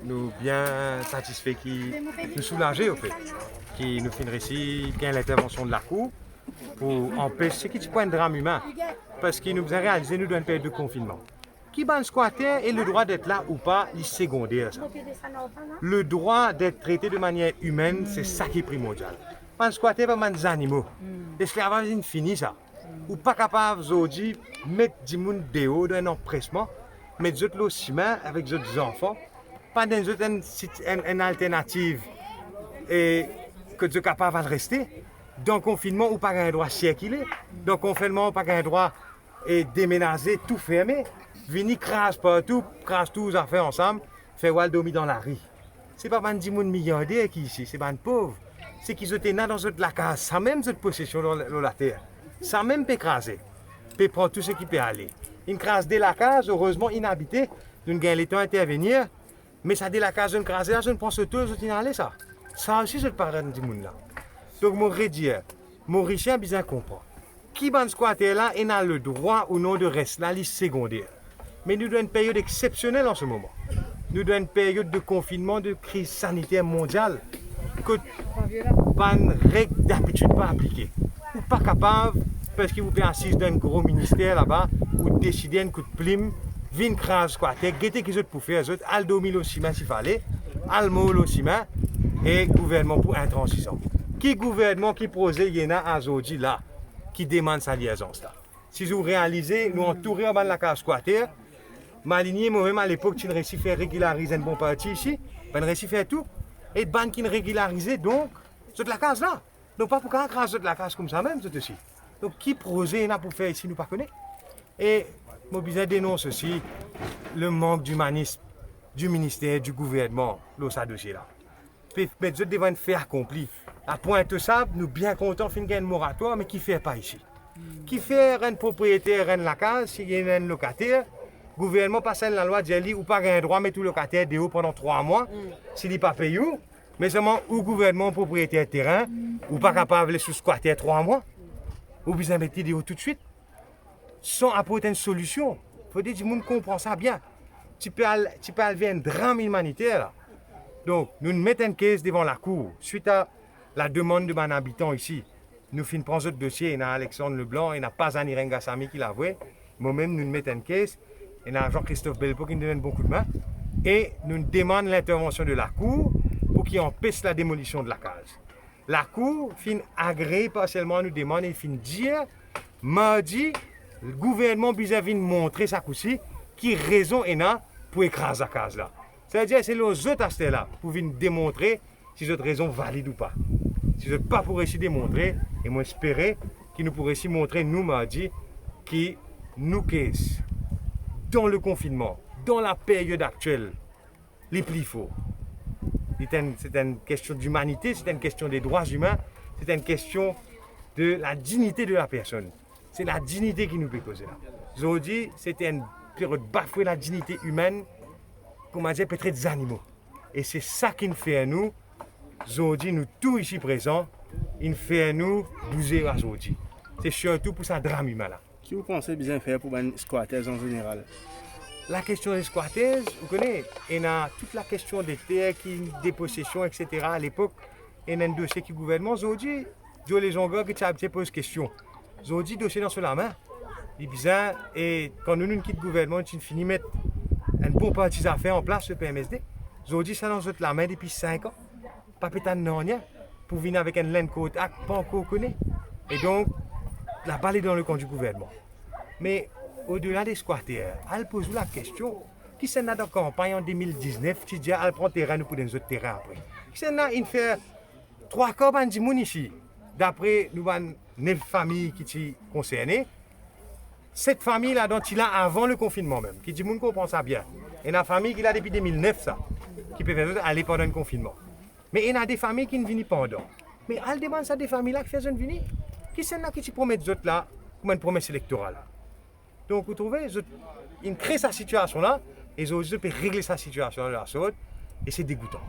Nous bien satisfaits, qui nous soulager au fait, qui nous finit ici, qu'il y a l'intervention de la Cour pour empêcher qu'il y ait un drame humain. Parce qu'il nous a réalisé nous une période de confinement. Qui ban squatter et le droit d'être là ou pas, il est secondaire. Ça. Le droit d'être traité de manière humaine, c'est ça qui est primordial. Ban squatter pas des animaux. L'esclavage est fini ça. Ou pas capable aujourd'hui mettre du monde dehors dans un empressement, mettre d'autres le ciment avec d'autres enfants, pas dans une alternative et que tu es capable de rester. Dans le confinement, ou pas un droit circuler. Dans le confinement, ou pas un droit et déménager, tout fermé. Venir crase partout, crase tous les affaires ensemble, faire wall dormir dans la rue. C'est pas un petit monde milliardaire qui ici, c'est pas un pauvre. C'est qu'ils étaient dans la case, ça même cette possession dans la terre. Ça même peut craser, peut prendre tout ce qui peut aller. Une crase de la case, heureusement inhabitée, nous gagnons le temps d'intervenir, mais ça de la case, une crase là, je ne pense que tout les aller ça. Ça aussi, je parle du monde là. Donc, mon redire, mon richien bien comprend. Qui ban squatter là, il a le droit ou non de rester là, liste secondaire. Mais nous avons une période exceptionnelle en ce moment. Nous avons une période de confinement, de crise sanitaire mondiale, que ban règle d'habitude pas appliquée. Ou pas capable, parce que vous êtes assis dans un gros ministère là-bas, ou décider un coup de plume, vin crase squatter, guetter qu'ils ont pour faire, ils al dormir au ciment s'il fallait, al mot au ciment, et gouvernement pour intransigeant. Qui gouvernement qui pose Yéna aujourd'hui là, qui demande sa liaison là. Si vous réalisez, nous entourer en bas de la case squatter, Maligné, moi-même à l'époque, tu ne réussis faire régulariser un bon parti ici, ben réussis faire tout, et ban qui ne régularisait donc, c'est de la case là. Donc pas pour qu'un crase de la case comme ça même, c'est aussi. Donc qui projet là pour faire ici, nous pas connaît. Et mon besoin dénonce aussi le manque d'humanisme du ministère, du gouvernement, dans ce dossier là. Mais je devant un fait accompli. À pointe ça, nous bien contents fin un moratoire, mais qui fait pas ici. Qui fait un propriétaire de la case, s'il y a un locataire, le gouvernement passe la loi dit ou pas un droit mettre tout locataire dehors pendant 3 mois, s'il n'est pas payé, mais seulement ou gouvernement propriétaire de terrain, ou pas capable de sous-squatter 3 mois, ou bien mettre dehors tout de suite, sans apporter une solution. Il faut dire que le monde comprend ça bien. Tu peux aller un drame humanitaire là. Donc, nous mettons une caisse devant la cour. Suite à la demande de mon habitant ici, nous finissons prendre ce dossier. Il y a Alexandre Leblanc, il n'y a pas Anirenga Sami qui l'a vu. Moi-même, nous mettons une caisse. Il y a Jean-Christophe Belpo qui nous donne beaucoup de main. Et nous demandons l'intervention de la cour pour qu'il empêche la démolition de la case. La cour finit agréée partiellement, nous demande, il finit dire, mardi, le gouvernement vis-à-vis de montrer sa coussi, qui raison il a pour écraser la case là. C'est-à-dire que c'est les autres aspects là pour venir démontrer si cette raison valide ou pas. Si vous n'êtes pas pour réussir démontrer, et moi j'espérais qu'ils nous pourraient montrer, nous mardi, qui nous caisse dans le confinement, dans la période actuelle, les plus faux. C'est une question d'humanité, c'est une question des droits humains, c'est une question de la dignité de la personne. C'est la dignité qui nous peut causer là. Aujourd'hui, c'était une période bafouée la dignité humaine, comment dire, peut-être des animaux. Et c'est ça qui nous fait à nous, aujourd'hui, nous tous ici présents, il fait à nous bouger aujourd'hui. C'est surtout pour ça drame humain là. Qui vous pensez bien faire pour les squatters en général? La question des squatters, vous connaissez, il y a toute la question des terres, des possessions, etc. À l'époque, il y a un dossier qui gouverne. Aujourd'hui, les gens qui posent question. Aujourd'hui, le dossier dans la main. Il est bizarre. Et quand nous quittons le gouvernement, nous finissons mettre un bon parti d'affaires en place, le PMSD. Aujourd'hui, ça dans la main depuis 5 ans. Pas pétan de rien. Pour venir avec un land code act, pas encore connu. Et donc, la balle est dans le camp du gouvernement. Mais au-delà des squatters, elle pose la question qui s'en a dans la campagne en 2019, qui dit qu'elle prend terrain pour des autres terrains après. Qui s'en a une faire 3 corps de monde ici. D'après nous, 9 familles qui sont concernées. Cette famille-là, dont il a avant le confinement même, qui dit qu'on comprend ça bien. Il y a une famille qui a depuis 2009, ça, qui peut faire aller pendant le confinement. Mais il y a des familles qui ne viennent pas pendant. Mais elle demande ça des familles-là qui font venir. Qui sont là qui promettent d'autres là, comme une promesse électorale. Donc vous trouvez, ils créent cette situation-là, et ils ont régler cette situation-là, et c'est dégoûtant.